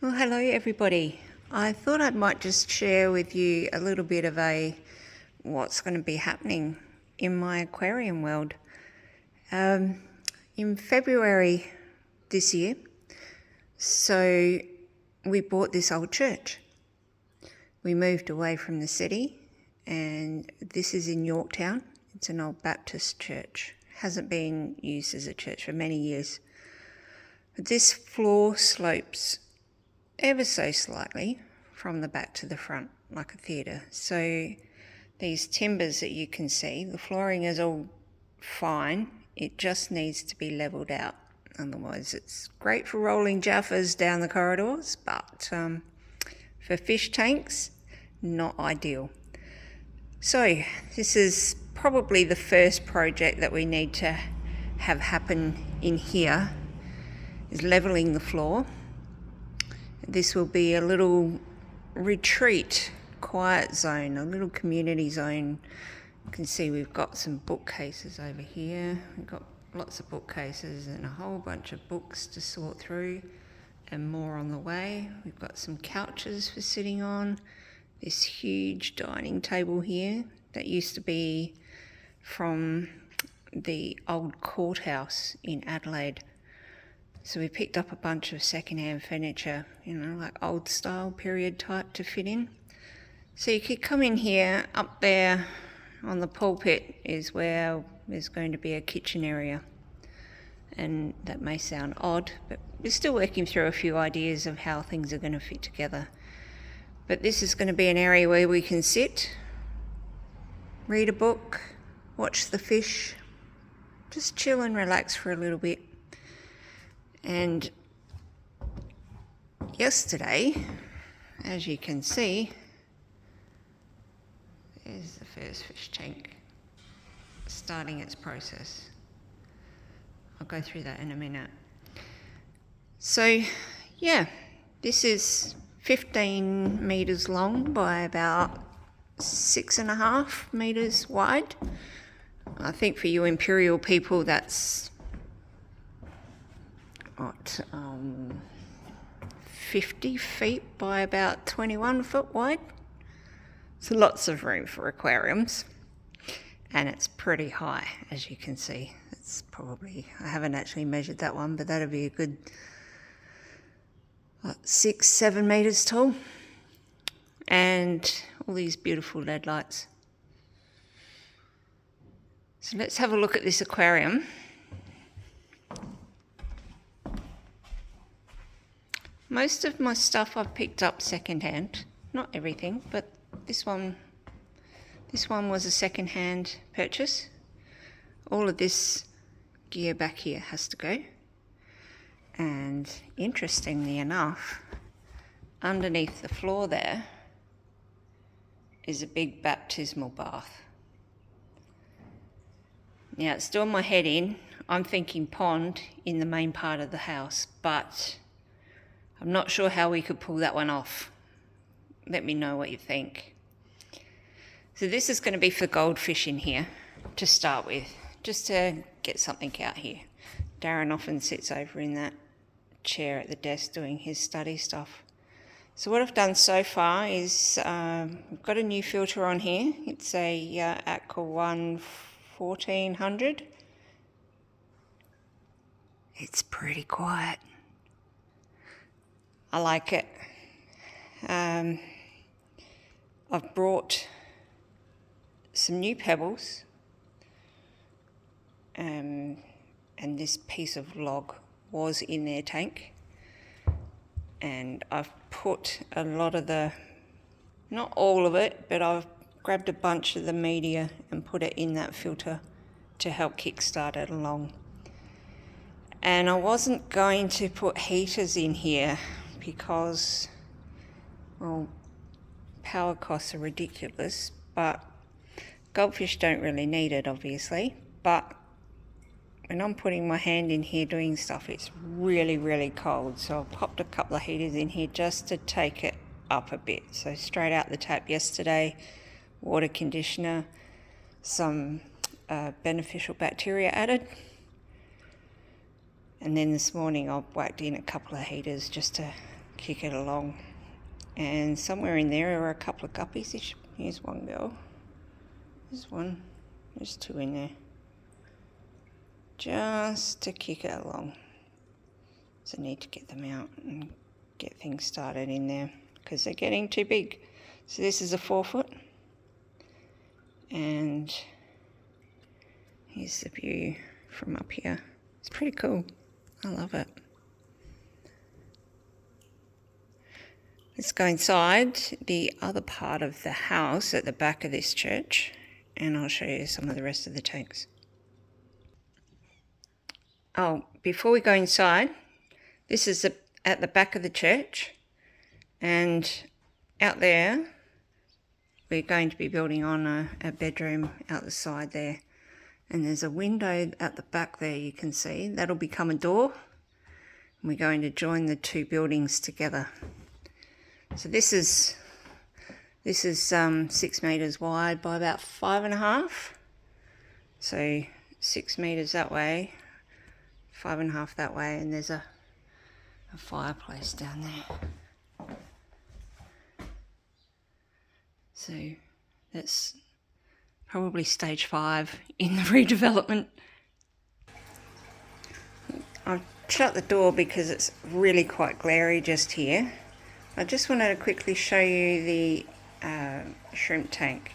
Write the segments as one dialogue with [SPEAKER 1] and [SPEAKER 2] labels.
[SPEAKER 1] Well, hello everybody. I thought I might just share with you a little bit of what's going to be happening in my aquarium world. In February this year, so we bought this old church. We moved away from the city, and this is in Yorktown. It's an old Baptist church. Hasn't been used as a church for many years. But this floor slopes ever so slightly from the back to the front, like a theatre. So these timbers that you can see, the flooring is all fine. It just needs to be levelled out. Otherwise, it's great for rolling jaffas down the corridors, but for fish tanks, not ideal. So this is probably the first project that we need to have happen in here, is levelling the floor. This will be a little retreat, quiet zone, a little community zone. You can see we've got some bookcases over here. We've got lots of bookcases and a whole bunch of books to sort through, and more on the way. We've got some couches for sitting on. This huge dining table here that used to be from the old courthouse in Adelaide. So we picked up a bunch of second-hand furniture, like old style period type to fit in. So you could come in here. Up there on the pulpit is where there's going to be a kitchen area. And that may sound odd, but we're still working through a few ideas of how things are going to fit together. But this is going to be an area where we can sit, read a book, watch the fish, just chill and relax for a little bit. And yesterday, as you can see, there's the first fish tank starting its process. I'll go through that in a minute. So, this is 15 metres long by about 6.5 metres wide. I think for you imperial people, that's 50 feet by about 21 foot wide. So lots of room for aquariums, and it's pretty high, as you can see. It's probably, I haven't actually measured that one, but that'll be a good 6-7 metres tall, and all these beautiful LED lights. So let's have a look at this aquarium. Most of my stuff I've picked up second-hand, not everything, but this one was a second-hand purchase. All of this gear back here has to go. And interestingly enough, underneath the floor there is a big baptismal bath. Now it's doing my head in. I'm thinking pond in the main part of the house, but I'm not sure how we could pull that one off. Let me know what you think. So this is going to be for goldfish in here to start with, just to get something out here. Darren often sits over in that chair at the desk doing his study stuff. So what I've done so far is I've got a new filter on here. It's a Aquarium 1400. It's pretty quiet. I like it. I've brought some new pebbles, and this piece of log was in their tank, and I've put a lot of not all of it, but I've grabbed a bunch of the media and put it in that filter to help kickstart it along. And I wasn't going to put heaters in here because, well, power costs are ridiculous, but goldfish don't really need it, obviously. But when I'm putting my hand in here doing stuff, it's really, really cold. So I popped a couple of heaters in here just to take it up a bit. So straight out the tap yesterday, water conditioner, some beneficial bacteria added. And then this morning I whacked in a couple of heaters just to kick it along. And somewhere in there are a couple of guppies. Here's one girl. There's one. There's two in there. Just to kick it along. So I need to get them out and get things started in there because they're getting too big. So this is a 4 foot. And here's the view from up here. It's pretty cool. I love it. Let's go inside the other part of the house at the back of this church and I'll show you some of the rest of the tanks. Oh, before we go inside, this is at the back of the church, and out there we're going to be building on a bedroom out the side there, and there's a window at the back there you can see. That'll become a door, and we're going to join the two buildings together. So this is 6 meters wide by about 5.5. So 6 meters that way, 5.5 that way, and there's a fireplace down there. So that's probably stage 5 in the redevelopment. I've shut the door because it's really quite glary just here. I just wanted to quickly show you the shrimp tank.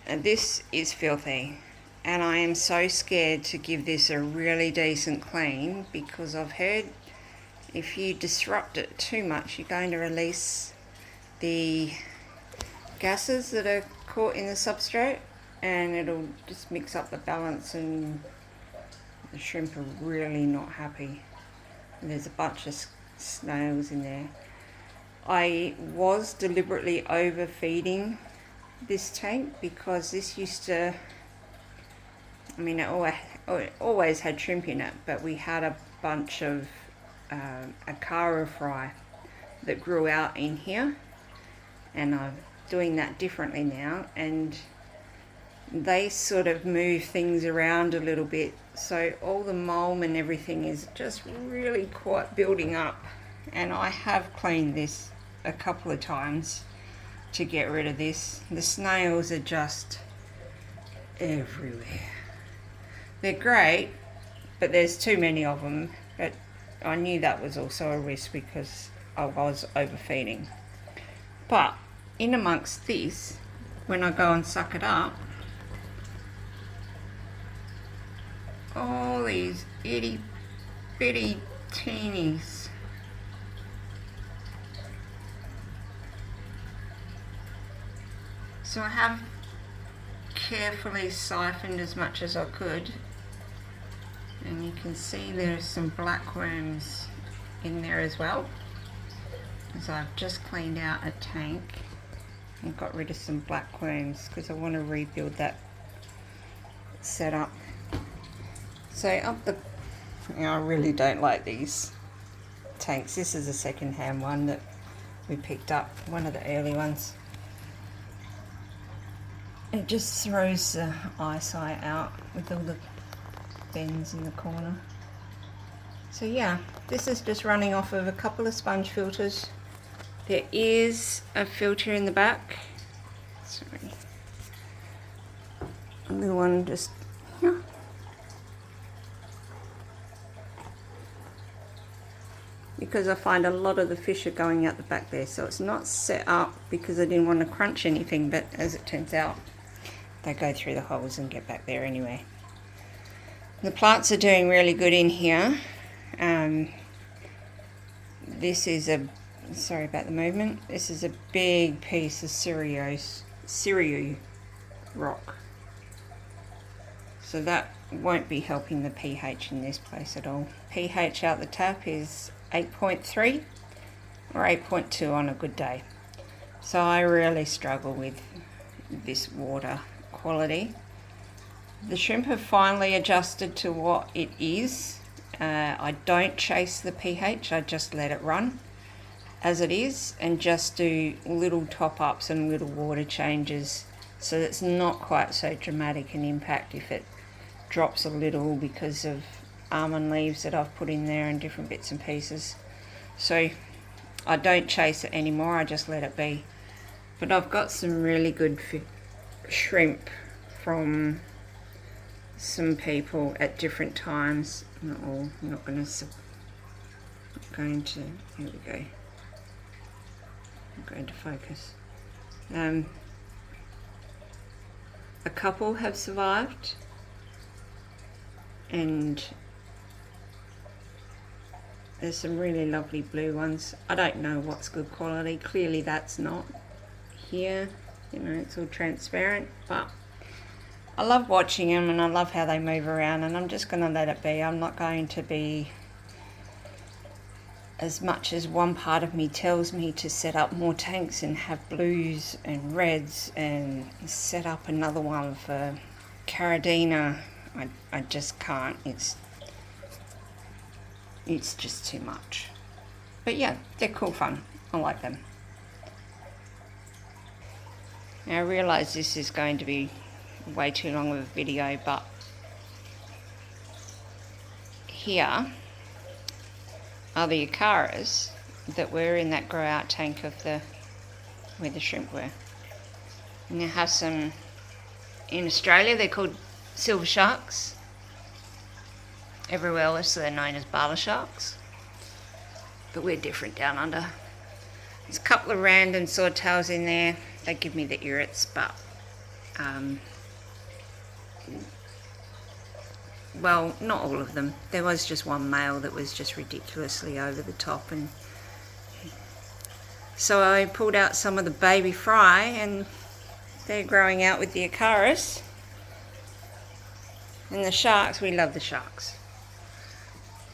[SPEAKER 1] And this is filthy, and I am so scared to give this a really decent clean because I've heard if you disrupt it too much you're going to release the gases that are caught in the substrate and it'll just mix up the balance and the shrimp are really not happy. And there's a bunch of snails in there. I was deliberately overfeeding this tank because this used to, I mean, it always had shrimp in it, but we had a bunch of Aquarium fry that grew out in here, and I'm doing that differently now, and they sort of move things around a little bit, so all the mold and everything is just really quite building up. And I have cleaned this a couple of times to get rid of this. The snails are just everywhere. They're great, but there's too many of them. But I knew that was also a risk because I was overfeeding. But in amongst this, when I go and suck it up, all these itty bitty teenies. So I have carefully siphoned as much as I could, and you can see there's some black worms in there as well. So I've just cleaned out a tank and got rid of some black worms because I want to rebuild that setup. So I really don't like these tanks. This is a second-hand one that we picked up, one of the early ones. It just throws the eyesight out with all the bends in the corner. So yeah, this is just running off of a couple of sponge filters. There is a filter in the back. Sorry. A little one just here. Because I find a lot of the fish are going out the back there, so it's not set up because I didn't want to crunch anything, but as it turns out they go through the holes and get back there anyway. The plants are doing really good in here. This is a, sorry about the movement, this is a big piece of Syrio rock. So that won't be helping the pH in this place at all. pH out the tap is 8.3 or 8.2 on a good day. So I really struggle with this water quality. The shrimp have finally adjusted to what it is. I don't chase the pH, I just let it run as it is and just do little top-ups and little water changes so it's not quite so dramatic an impact if it drops a little because of almond leaves that I've put in there and different bits and pieces. So I don't chase it anymore, I just let it be. But I've got some really good shrimp from some people at different times. Not all, I'm not going to, here we go. I'm going to focus. A couple have survived, and there's some really lovely blue ones. I don't know what's good quality. Clearly that's not here. You know, it's all transparent, but I love watching them and I love how they move around, and I'm just going to let it be. I'm not going to be, as much as one part of me tells me to set up more tanks and have blues and reds and set up another one for Caridina, I just can't. It's just too much. But yeah, they're cool fun. I like them. Now I realise this is going to be way too long of a video, but here are the Aquariums that were in that grow out tank of where the shrimp were. And you have some in Australia, they're called silver sharks. Everywhere else they're known as barla sharks, but we're different down under. There's a couple of random swordtails in there. They give me the irrits, but well, not all of them. There was just one male that was just ridiculously over the top, and so I pulled out some of the baby fry, and they're growing out with the Aquariums. And the sharks, we love the sharks.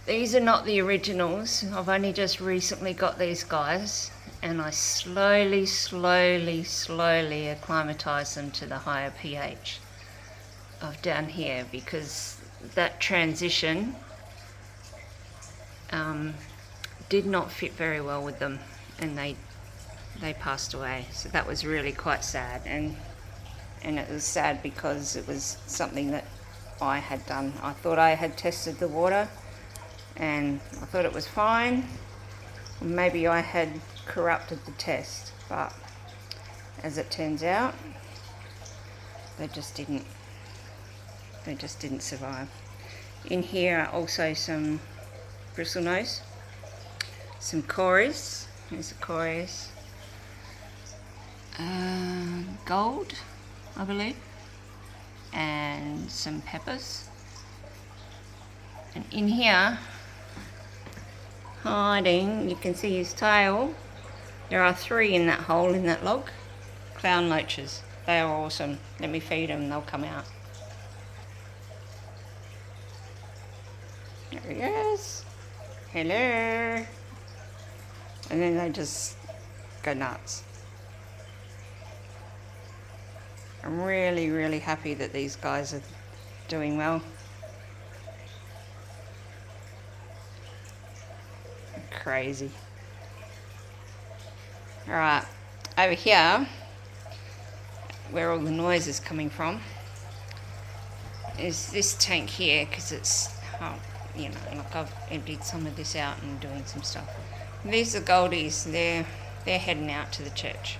[SPEAKER 1] These are not the originals. I've only just recently got these guys, and I slowly acclimatise them to the higher pH of down here, because that transition did not fit very well with them, and they passed away. So that was really quite sad, and it was sad because it was something that I had done. I thought I had tested the water and I thought it was fine. Maybe I had corrupted the test, but as it turns out, they just didn't survive. In here are also some bristlenose, some cories. Here's the cories. Gold, I believe, and some peppers. And in here, hiding, you can see his tail. There are 3 in that hole in that log. Clown loaches. They are awesome. Let me feed them, they'll come out. There he is. Hello. And then they just go nuts. I'm really happy that these guys are doing well. Crazy. Alright, over here, where all the noise is coming from, is this tank here, because it's, you know, like I've emptied some of this out and doing some stuff. And these are goldies. They're heading out to the church.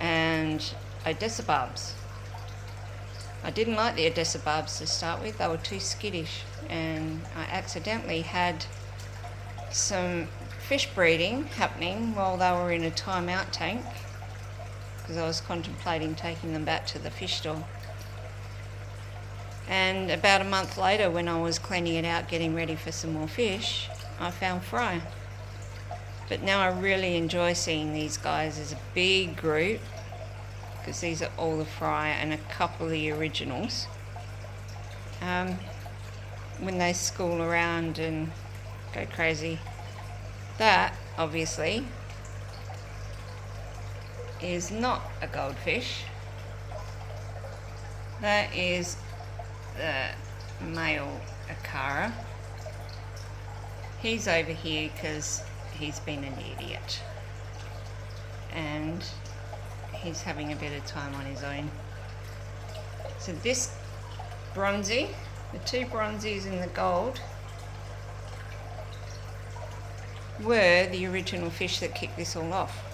[SPEAKER 1] And odessabarbs. I didn't like the odessabarbs to start with. They were too skittish, and I accidentally had some fish breeding happening while they were in a timeout tank, because I was contemplating taking them back to the fish store. And about a month later, when I was cleaning it out, getting ready for some more fish, I found fry. But now I really enjoy seeing these guys as a big group, because these are all the fry and a couple of the originals. When they school around and go crazy. That, obviously, is not a goldfish. That is the male Aquarium. He's over here because he's been an idiot. And he's having a bit of time on his own. So this bronzy, the 2 bronzies and the gold, were the original fish that kicked this all off.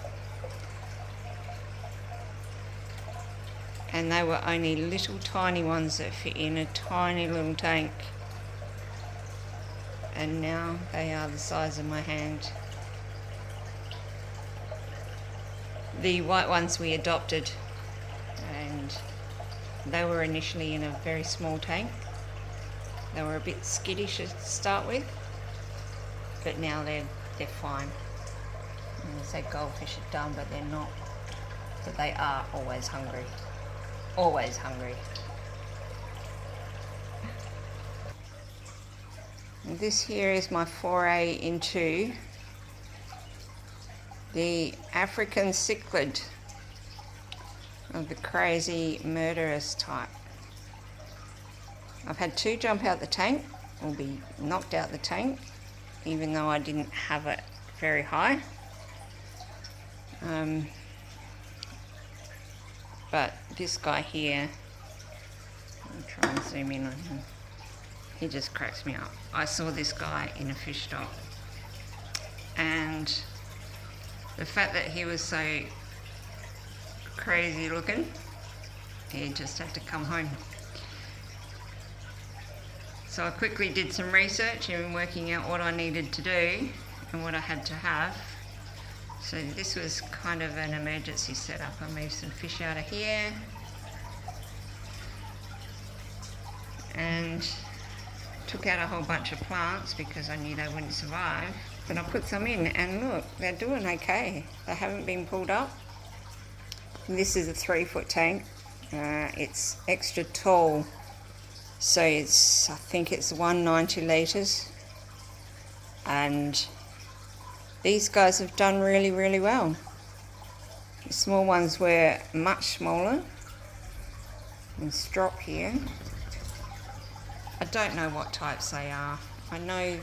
[SPEAKER 1] And they were only little tiny ones that fit in a tiny little tank. And now they are the size of my hand. The white ones we adopted, and they were initially in a very small tank. They were a bit skittish to start with, but now they're fine. And I say goldfish are dumb, but they're not. But they are always hungry. Always hungry. And this here is my foray into the African cichlid of the crazy murderous type. I've had 2 jump out the tank, or be knocked out the tank, even though I didn't have it very high. But this guy here, I'll try and zoom in on him. He just cracks me up. I saw this guy in a fish stock, and the fact that he was so crazy looking, he just had to come home. So I quickly did some research and working out what I needed to do and what I had to have. So this was kind of an emergency setup. I moved some fish out of here and took out a whole bunch of plants because I knew they wouldn't survive. But I put some in, and look, they're doing okay. They haven't been pulled up. This is a 3-foot tank. It's extra tall, so I think it's 190 litres. And these guys have done really, really well. The small ones were much smaller. Let's drop here. I don't know what types they are. I know.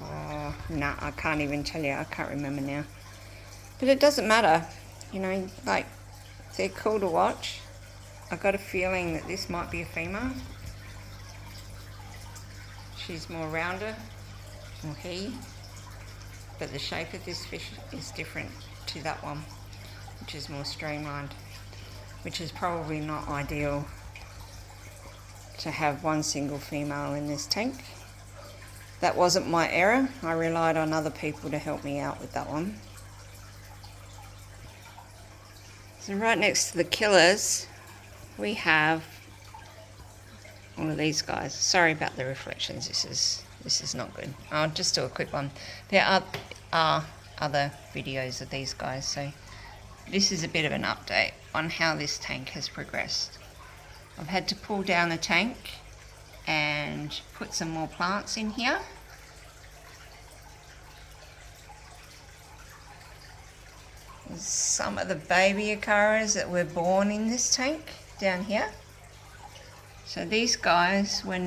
[SPEAKER 1] Oh, no, I can't even tell you. I can't remember now. But it doesn't matter. You know, like, they're cool to watch. I got a feeling that this might be a female. She's more rounder, or he. But the shape of this fish is different to that one, which is more streamlined, which is probably not ideal to have one single female in this tank. That wasn't my error. I relied on other people to help me out with that one. So right next to the killers, we have all of these guys. Sorry about the reflections. This is not good. I'll just do a quick one. There are other videos of these guys, so this is a bit of an update on how this tank has progressed. I've had to pull down the tank and put some more plants in here. Some of the baby Aquariums that were born in this tank down here. So these guys were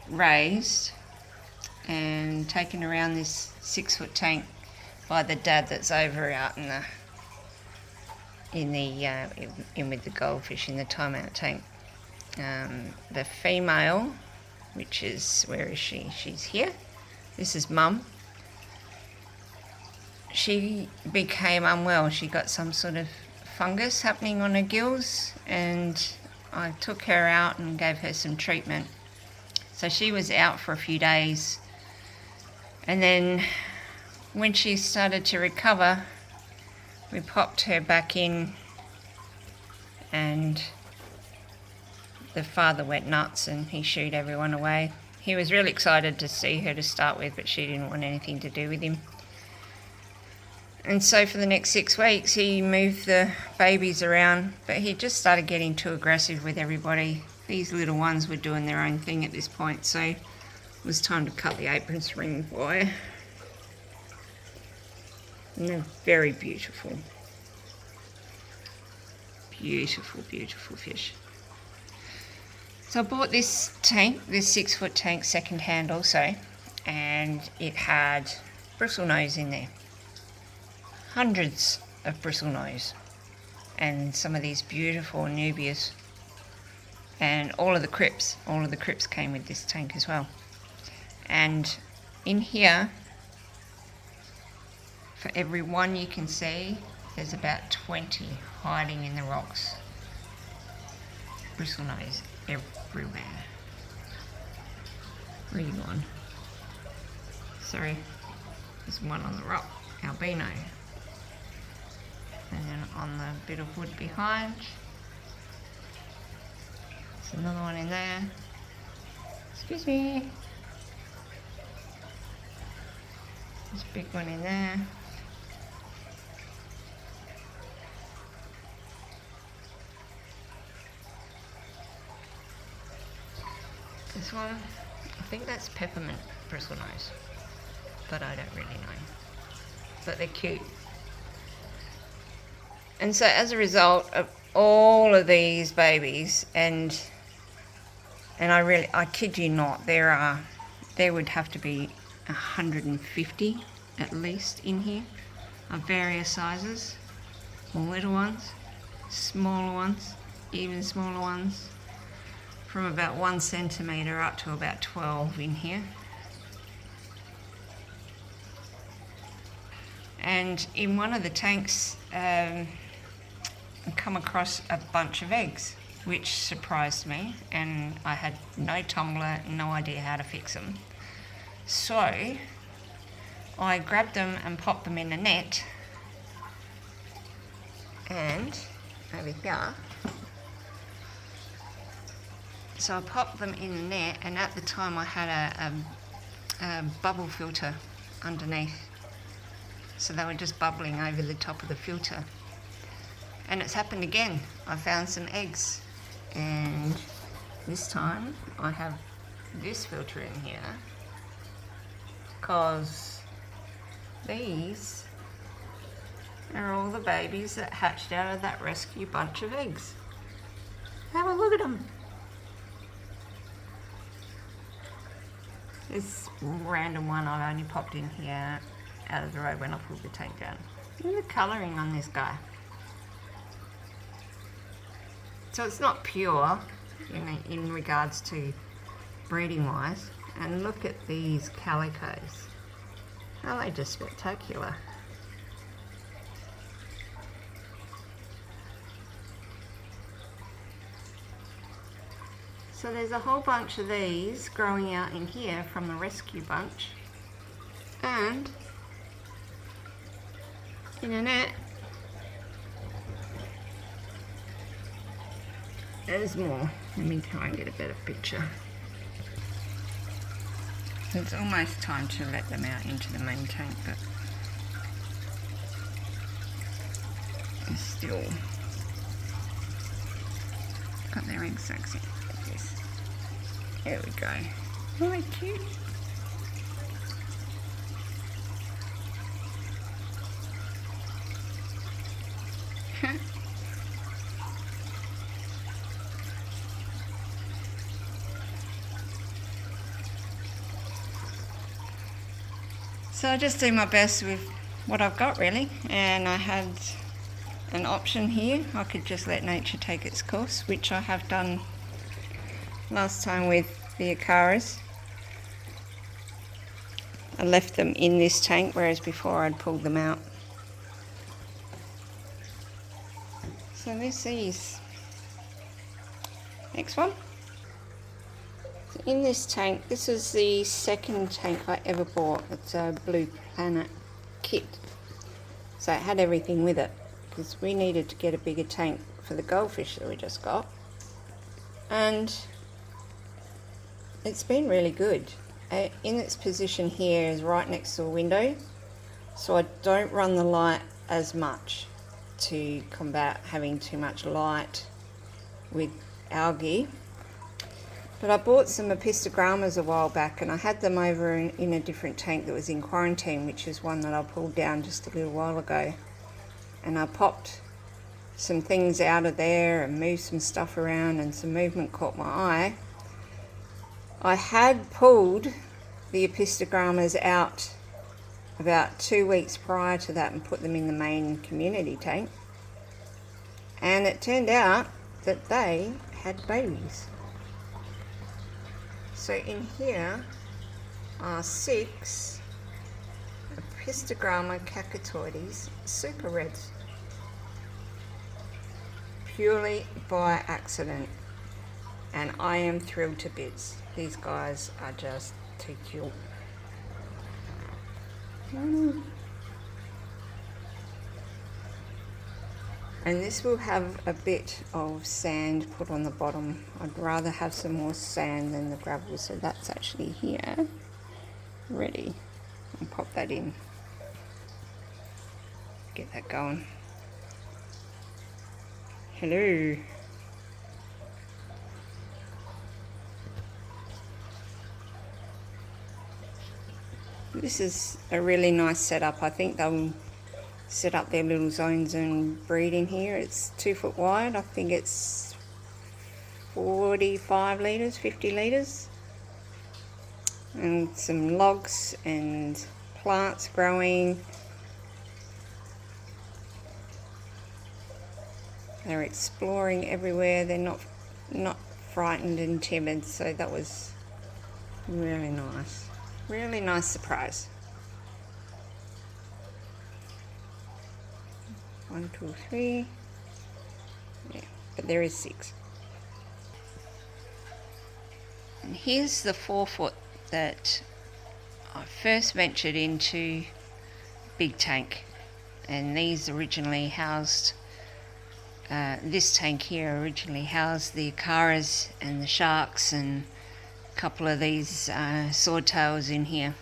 [SPEAKER 1] raised and taken around this 6-foot tank by the dad that's over out in with the goldfish in the timeout tank. The female, which is, where is she? She's here. This is Mum. She became unwell. She got some sort of fungus happening on her gills, and I took her out and gave her some treatment. So she was out for a few days, and then when she started to recover, we popped her back in, and the father went nuts and he shooed everyone away. He was really excited to see her to start with, but she didn't want anything to do with him. And so for the next 6 weeks, he moved the babies around, but he just started getting too aggressive with everybody. These little ones were doing their own thing at this point, so it was time to cut the apron string wire. And they're very beautiful. Beautiful, beautiful fish. So I bought this tank, this 6-foot tank, second hand also, and it had bristlenose in there. Hundreds of bristlenose, and some of these beautiful Nubias, and all of the crypts came with this tank as well. And in here, for every one you can see, there's about 20 hiding in the rocks. Bristlenose everywhere. Where are you going? Sorry, there's one on the rock, albino. And then on the bit of wood behind, there's another one in there. Excuse me. There's a big one in there. This one, I think that's peppermint bristlenose, but I don't really know. But they're cute. And so as a result of all of these babies, and I kid you not, there would have to be 150 at least in here of various sizes, little ones, smaller ones, even smaller ones, from about 1 centimetre up to about 12 in here. And in one of the tanks, I come across a bunch of eggs, which surprised me, and I had no tumbler, no idea how to fix them. So I grabbed them and popped them in a net, and over here, so I popped them in the net, and at the time I had a bubble filter underneath, so they were just bubbling over the top of the filter. And it's happened again. I found some eggs, and this time I have this filter in here because these are all the babies that hatched out of that rescue bunch of eggs. Have a look at them. This random one I've only popped in here out of the road when I pulled the tank down. Look at the colouring on this guy. So it's not pure in regards to breeding wise. And look at these calicos. Aren't they just spectacular? So there's a whole bunch of these growing out in here from the rescue bunch. And in a net, there's more. Let me try and get a better picture. It's almost time to let them out into the main tank, but it's still got their egg sacs in. Yes. There we go. Oh, they're cute. So I just do my best with what I've got really, and I had an option here. I could just let nature take its course, which I have done last time with the Aquariums. I left them in this tank, whereas before I'd pulled them out. So this is next one. So in this tank, this is the second tank I ever bought. It's a Blue Planet kit. So it had everything with it because we needed to get a bigger tank for the goldfish that we just got. And it's been really good. In its position here is right next to a window, so I don't run the light as much to combat having too much light with algae. But I bought some apistogrammas a while back, and I had them over in a different tank that was in quarantine, which is one that I pulled down just a little while ago. And I popped some things out of there and moved some stuff around, and some movement caught my eye. I had pulled the apistogrammas out about 2 weeks prior to that and put them in the main community tank. And it turned out that they had babies. So in here, are 6 Pistogramma cacatoides super reds, purely by accident, and I am thrilled to bits. These guys are just too cute. And this will have a bit of sand put on the bottom. I'd rather have some more sand than the gravel, so that's actually here, ready. I'll pop that in, get that going. Hello. This is a really nice setup. I think they'll set up their little zones and breed in here. It's 2 foot wide. I think it's 45 litres, 50 litres. And some logs and plants growing. They're exploring everywhere. They're not frightened and timid, so that was really nice. Really nice surprise. 1, 2, 3. Yeah, but there is 6. And here's the 4 foot that I first ventured into big tank, and these originally housed, this tank here originally housed the Aquariums and the sharks and a couple of these swordtails in here.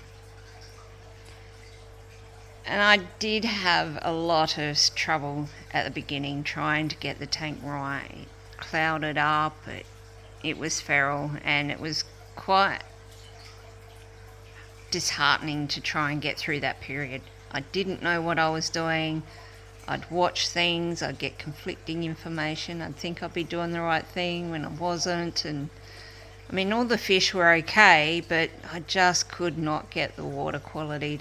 [SPEAKER 1] And I did have a lot of trouble at the beginning trying to get the tank right. It clouded up, it was feral, and it was quite disheartening to try and get through that period. I didn't know what I was doing. I'd watch things, I'd get conflicting information, I'd think I'd be doing the right thing when I wasn't, and I mean all the fish were okay, but I just could not get the water quality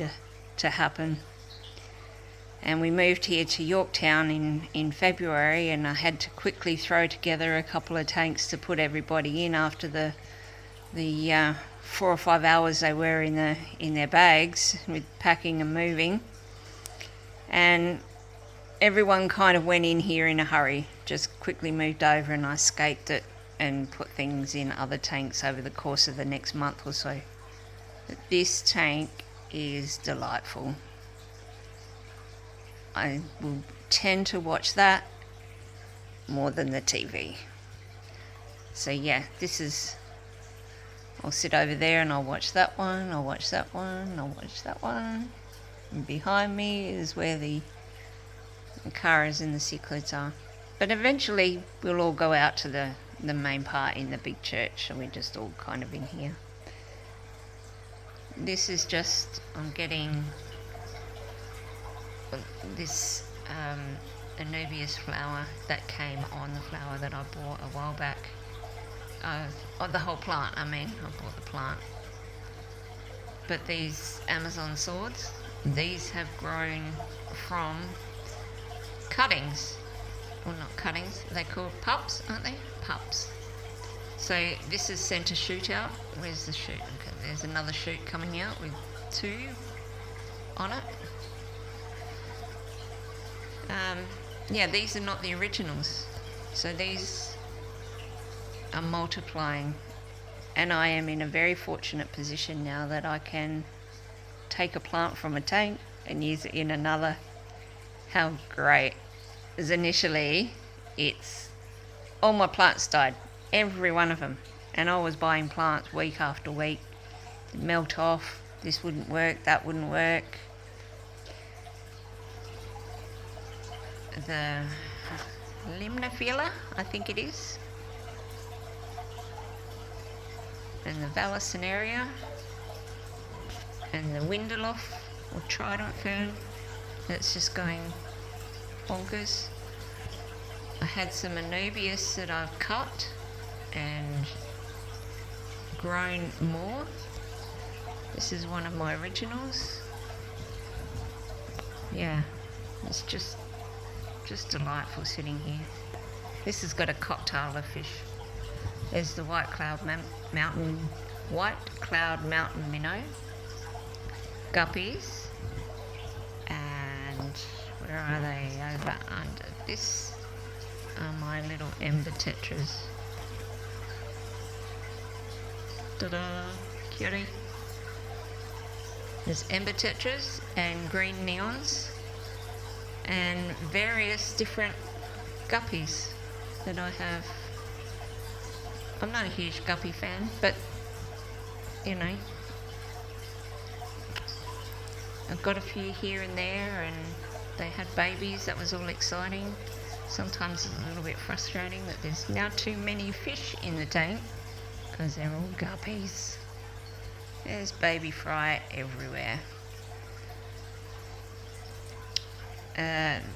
[SPEAKER 1] to happen. And we moved here to Yorktown in February, and I had to quickly throw together a couple of tanks to put everybody in after the 4 or 5 hours they were in their bags with packing and moving. And everyone kind of went in here in a hurry, just quickly moved over, and I escaped it and put things in other tanks over the course of the next month or so. But this tank is delightful. I will tend to watch that more than the TV. So yeah, this is, I'll sit over there and I'll watch that one, I'll watch that one, I'll watch that one. And behind me is where the Aquariums and the cichlids are. But eventually we'll all go out to the main part in the big church, so we're just all kind of in here. This is just, I'm getting this Anubias flower that came on the flower that I bought a while back. The whole plant, I bought the plant. But these Amazon swords, these have grown from cuttings. Well, not cuttings, they're called pups, aren't they? Pups. So this is sent a shoot out. Where's the shoot? Okay, there's another shoot coming out with 2 on it. Yeah, these are not the originals. So these are multiplying, and I am in a very fortunate position now that I can take a plant from a tank and use it in another. How great. As initially, all my plants died, every one of them, and I was buying plants week after week. They'd melt off, this wouldn't work, that wouldn't work. The Limnophila, I think it is, and the Vallisneria, and the Windeloff or Trident fern that's just going bonkers. I had some Anubias that I've cut and grown more. This is one of my originals. Yeah, it's just delightful sitting here. This has got a cocktail of fish. There's the white cloud mountain white cloud mountain minnow, guppies, and where are they? Over under this are my little ember tetras. Ta-da! Cutie! There's ember tetras and green neons and various different guppies that I have. I'm not a huge guppy fan, but you know, I've got a few here and there, and they had babies. That was all exciting. Sometimes it's a little bit frustrating that there's now too many fish in the tank because they're all guppies. There's baby fry everywhere.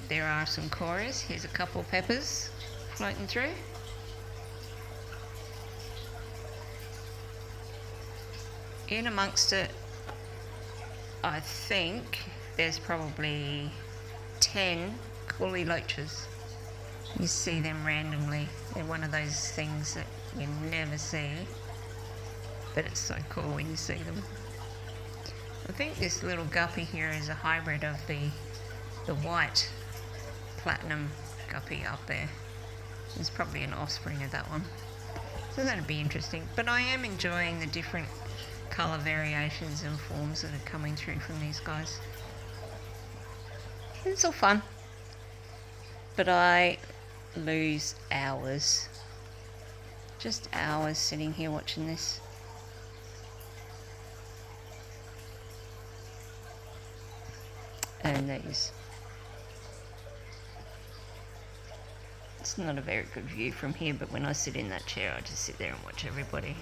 [SPEAKER 1] There are some coras. Here's a couple of peppers floating through. In amongst it, I think there's probably 10 coolie loaches. You see them randomly. They're one of those things that you never see, but it's so cool when you see them. I think this little guppy here is a hybrid of the white platinum guppy up there. It's probably an offspring of that one. So that'd be interesting. But I am enjoying the different colour variations and forms that are coming through from these guys. It's all fun. But I lose hours. Just hours sitting here watching this. And these. It's not a very good view from here, but when I sit in that chair, I just sit there and watch everybody.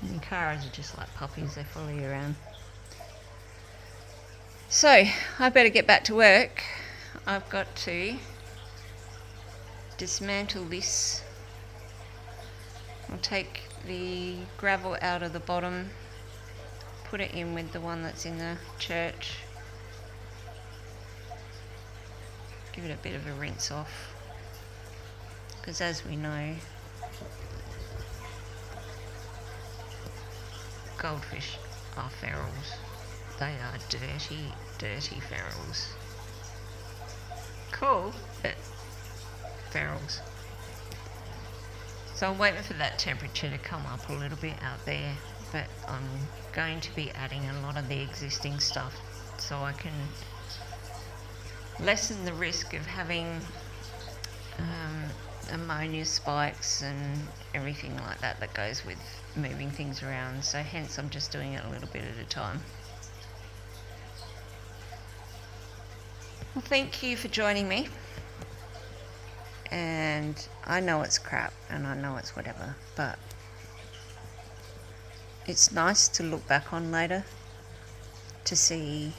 [SPEAKER 1] And Karas are just like puppies, they follow you around. So, I better get back to work. I've got to dismantle this. I'll take the gravel out of the bottom, put it in with the one that's in the church, give it a bit of a rinse off, because as we know, goldfish are ferals. They are dirty, dirty ferals. Cool, but ferals. So I'm waiting for that temperature to come up a little bit out there, but I'm going to be adding a lot of the existing stuff so I can lessen the risk of having ammonia spikes and everything like that that goes with moving things around. So hence I'm just doing it a little bit at a time. Well, thank you for joining me. And I know it's crap and I know it's whatever, but it's nice to look back on later to see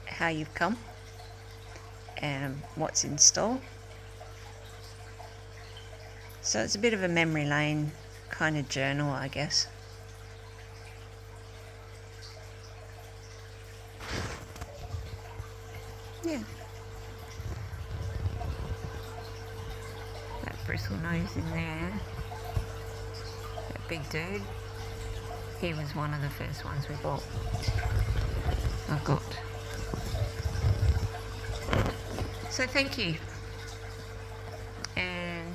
[SPEAKER 1] how you've come and what's in store. So it's a bit of a memory lane kind of journal, I guess. Yeah. That bristle nose in there. That big dude. He was one of the first ones we bought. I got. So thank you. And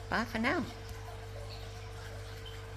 [SPEAKER 1] bye for now.